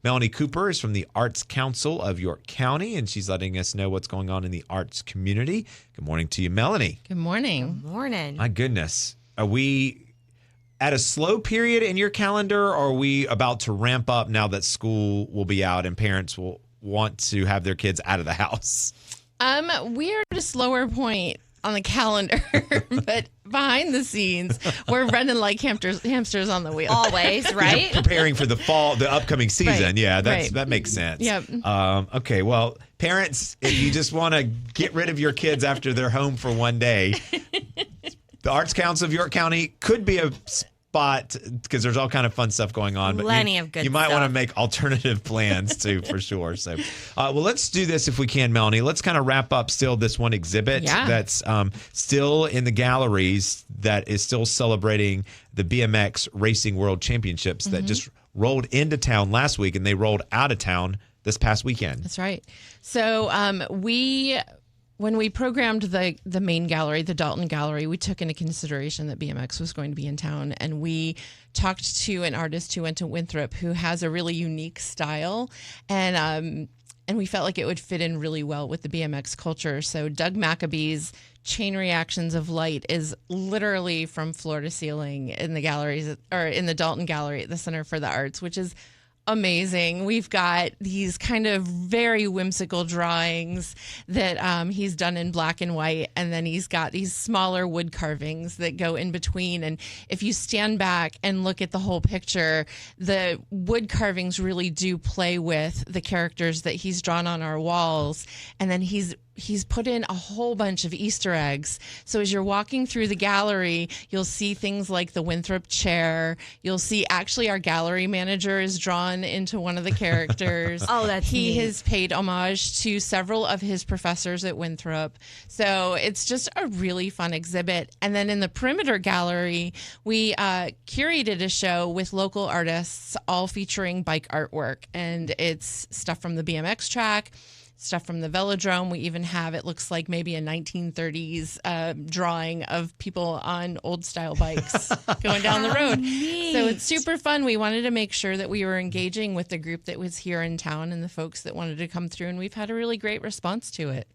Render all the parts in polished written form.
Melanie Cooper is from the Arts Council of York County, and she's letting us know what's going on in the arts community. Good morning to you, Melanie. Good morning. Good morning. My goodness. Are we at a slow period in your calendar, or are we about to ramp up now that school will be out and parents will want to have their kids out of the house? We're at a slower point on the calendar, but behind the scenes, we're running like hamsters on the wheel. Always, right? Preparing for the upcoming season. Right, Yeah, right. that makes sense. Yep. Okay, well, parents, if you just want to get rid of your kids after they're home for one day, the Arts Council of York County could be a spot because there's all kind of fun stuff going on. But Plenty of good You might stuff. want to make alternative plans too, for sure. So, well, let's do this if we can, Melanie. Let's kind of wrap up still this one exhibit that's still in the galleries that is still celebrating the BMX Racing World Championships that just rolled into town last week, and they rolled out of town this past weekend. That's right. So when we programmed the main gallery, the Dalton Gallery, we took into consideration that BMX was going to be in town, and we talked to an artist who went to Winthrop who has a really unique style, and we felt like it would fit in really well with the BMX culture. So Doug McAbee's Chain Reactions of Light is literally from floor to ceiling in the galleries, or in the Dalton Gallery at the Center for the Arts, which is amazing. We've got these kind of very whimsical drawings that he's done in black and white, and then he's got these smaller wood carvings that go in between. And if you stand back and look at the whole picture, the wood carvings really do play with the characters that he's drawn on our walls. And then he's put in a whole bunch of Easter eggs. So as you're walking through the gallery, you'll see things like the Winthrop chair. You'll see actually our gallery manager is drawn into one of the characters. Oh, that's He neat. has paid homage to several of his professors at Winthrop. So it's just a really fun exhibit. And then in the Perimeter Gallery, we curated a show with local artists, all featuring bike artwork. And it's stuff from the BMX track, stuff from the velodrome. We even have, it looks like maybe a 1930s drawing of people on old style bikes going down the road. Neat. So it's super fun. We wanted to make sure that we were engaging with the group that was here in town and the folks that wanted to come through, and we've had a really great response to it.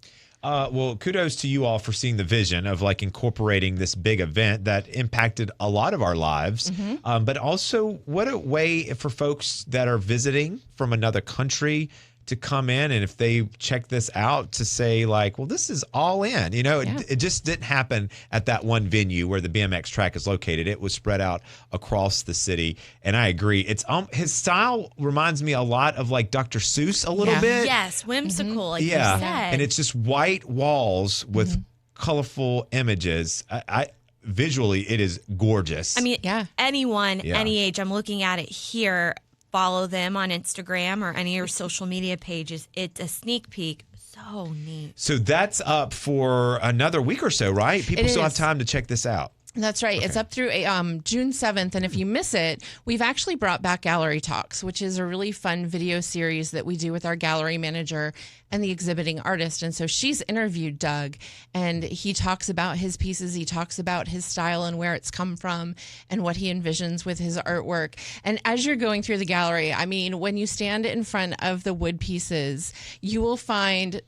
Well, kudos to you all for seeing the vision of like incorporating this big event that impacted a lot of our lives. But also, what a way for folks that are visiting from another country to come in, and if they check this out, to say like, well, this is all in. You know, it just didn't happen at that one venue where the BMX track is located. It was spread out across the city, and I agree. It's his style reminds me a lot of like Dr. Seuss a little bit. Yes, whimsical, like you said. And it's just white walls with colorful images. I visually, it is gorgeous. I mean, anyone, any age, I'm looking at it here. Follow them on Instagram or any of your social media pages. It's a sneak peek. So neat. So that's up for another week or so, right? People still have time to check this out. That's right. Okay. It's up through June 7th. And if you miss it, we've actually brought back Gallery Talks, which is a really fun video series that we do with our gallery manager and the exhibiting artist. And so she's interviewed Doug, and he talks about his pieces. He talks about his style and where it's come from and what he envisions with his artwork. And as you're going through the gallery, I mean, when you stand in front of the wood pieces, you will find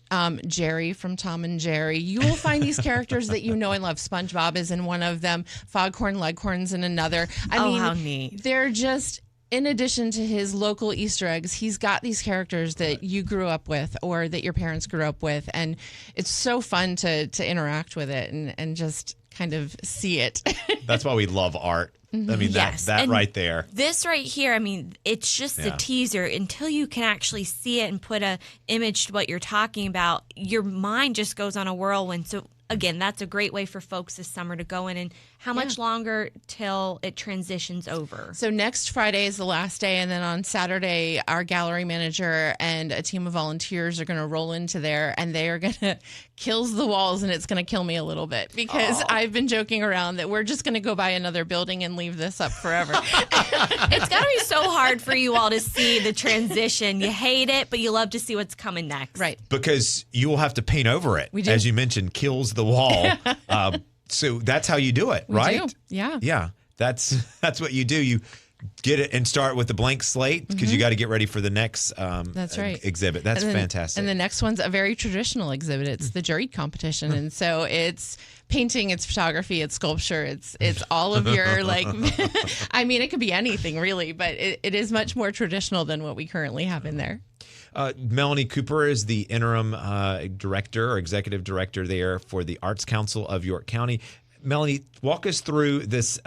Jerry from Tom and Jerry. You will find these characters that you know and love. SpongeBob is in one of them. Foghorn Leghorn's in another. I mean, how neat. They're just, in addition to his local Easter eggs, he's got these characters that you grew up with or that your parents grew up with. And it's so fun to interact with it and just kind of see it. That's why we love art. I mean, Yes. that And right there. This right here, I mean, it's just a teaser. Until you can actually see it and put a image to what you're talking about, your mind just goes on a whirlwind. So again, that's a great way for folks this summer to go in. And how much longer till it transitions over? So next Friday is the last day, and then on Saturday, our gallery manager and a team of volunteers are going to roll into there, and they are going to kills the walls, and it's going to kill me a little bit because I've been joking around that we're just going to go buy another building and leave this up forever. It's got to be so hard for you all to see the transition. You hate it, but you love to see what's coming next. Right. Because you will have to paint over it. We do. As you mentioned, kills the wall. So that's how you do it, right? do. Yeah. Yeah. That's what you do. You get it and start with a blank slate because you got to get ready for the next That's right. exhibit. That's fantastic. And the next one's a very traditional exhibit. It's the juried competition. And so it's painting, it's photography, it's sculpture, it's all of your like, I mean, it could be anything really, but it is much more traditional than what we currently have in there. Melanie Cooper is the interim director or executive director there for the Arts Council of York County. Melanie, walk us through this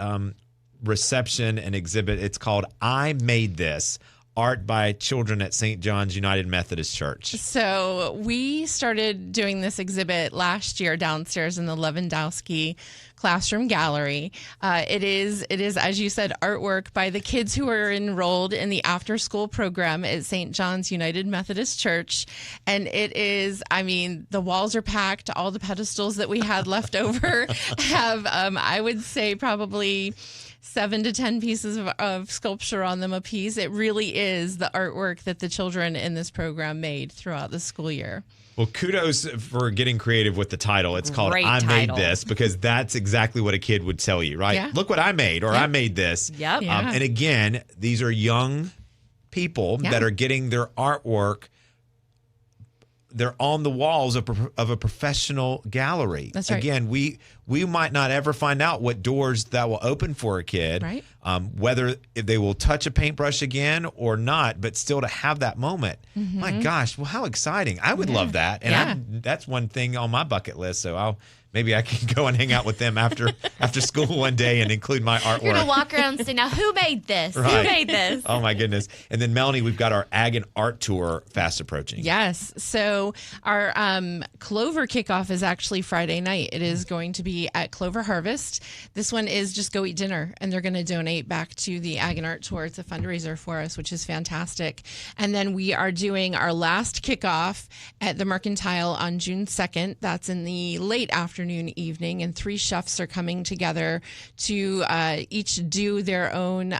reception and exhibit. It's called I Made This, art by children at St. John's United Methodist Church. So we started doing this exhibit last year downstairs in the Lewandowski Classroom Gallery. It is, as you said, artwork by the kids who are enrolled in the after-school program at St. John's United Methodist Church. And it is, I mean, the walls are packed. All the pedestals that we had left over have, I would say, probably 7 to 10 pieces of sculpture on them a piece. It really is the artwork that the children in this program made throughout the school year. Well, kudos for getting creative with the title. It's called Great I title. Made This, because that's exactly what a kid would tell you, right? Yeah. Look what I made, or I made this. Yep. Yeah. And again, these are young people that are getting their artwork. They're on the walls of a professional gallery. That's right. Again, we might not ever find out what doors that will open for a kid, Right. Whether if they will touch a paintbrush again or not, but still to have that moment. My gosh, well, how exciting. I would love that. And that's one thing on my bucket list. So maybe I can go and hang out with them after school one day and include my artwork. You're going to walk around and say, now, who made this? Right. Who made this? Oh, my goodness. And then, Melanie, we've got our Ag and Art Tour fast approaching. Yes. So our Clover kickoff is actually Friday night. It is going to be at Clover Harvest. This one is just go eat dinner, and they're going to donate back to the Ag and Art Tour. It's a fundraiser for us, which is fantastic. And then we are doing our last kickoff at the Mercantile on June 2nd. That's in the late afternoon, evening, and 3 chefs are coming together to each do their own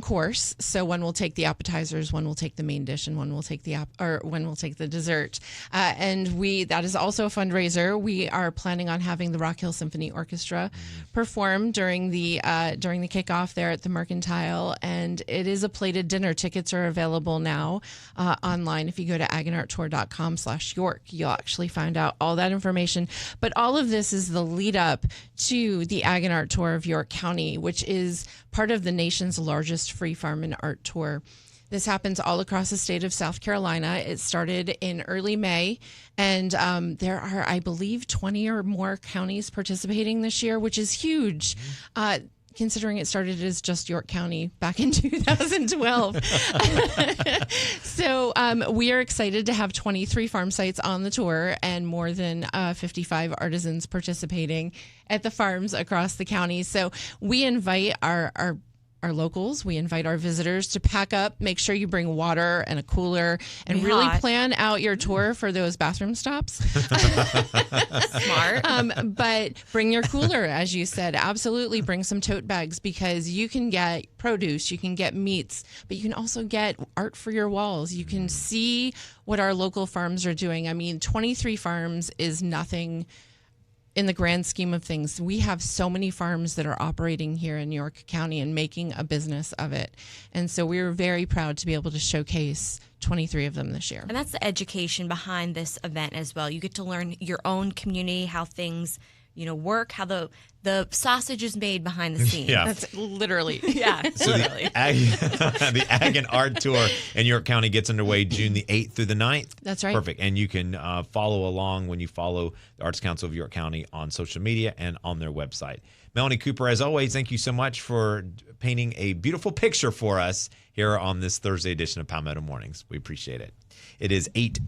course. So one will take the appetizers, one will take the main dish, and one will take one will take the dessert. And that is also a fundraiser. We are planning on having the Rock Hill Symphony Orchestra perform during the kickoff there at the Mercantile, and it is a plated dinner. Tickets are available now online. If you go to agandarttour.com/York, you'll actually find out all that information. But all of this is the lead up to the Ag and Art Tour of York County, which is part of the nation's largest free farm and art tour. This happens all across the state of South Carolina. It started in early May, and there are, I believe, 20 or more counties participating this year, which is huge. Considering it started as just York County back in 2012. So we are excited to have 23 farm sites on the tour and more than 55 artisans participating at the farms across the county. So we invite our locals, we invite our visitors to pack up, make sure you bring water and a cooler, and really plan out your tour for those bathroom stops. Smart. But bring your cooler, as you said. Absolutely bring some tote bags, because you can get produce, you can get meats, but you can also get art for your walls. You can see what our local farms are doing. I mean, 23 farms is nothing in the grand scheme of things. We have so many farms that are operating here in York County and making a business of it. And so we're very proud to be able to showcase 23 of them this year. And that's the education behind this event as well. You get to learn your own community, how things, work, how the sausage is made behind the scenes. Yeah. That's literally. Yeah. So the Ag and Art Tour in York County gets underway June the 8th through the 9th. That's right. Perfect. And you can follow along when you follow the Arts Council of York County on social media and on their website. Melanie Cooper, as always, thank you so much for painting a beautiful picture for us here on this Thursday edition of Palmetto Mornings. We appreciate it. It is 8:20.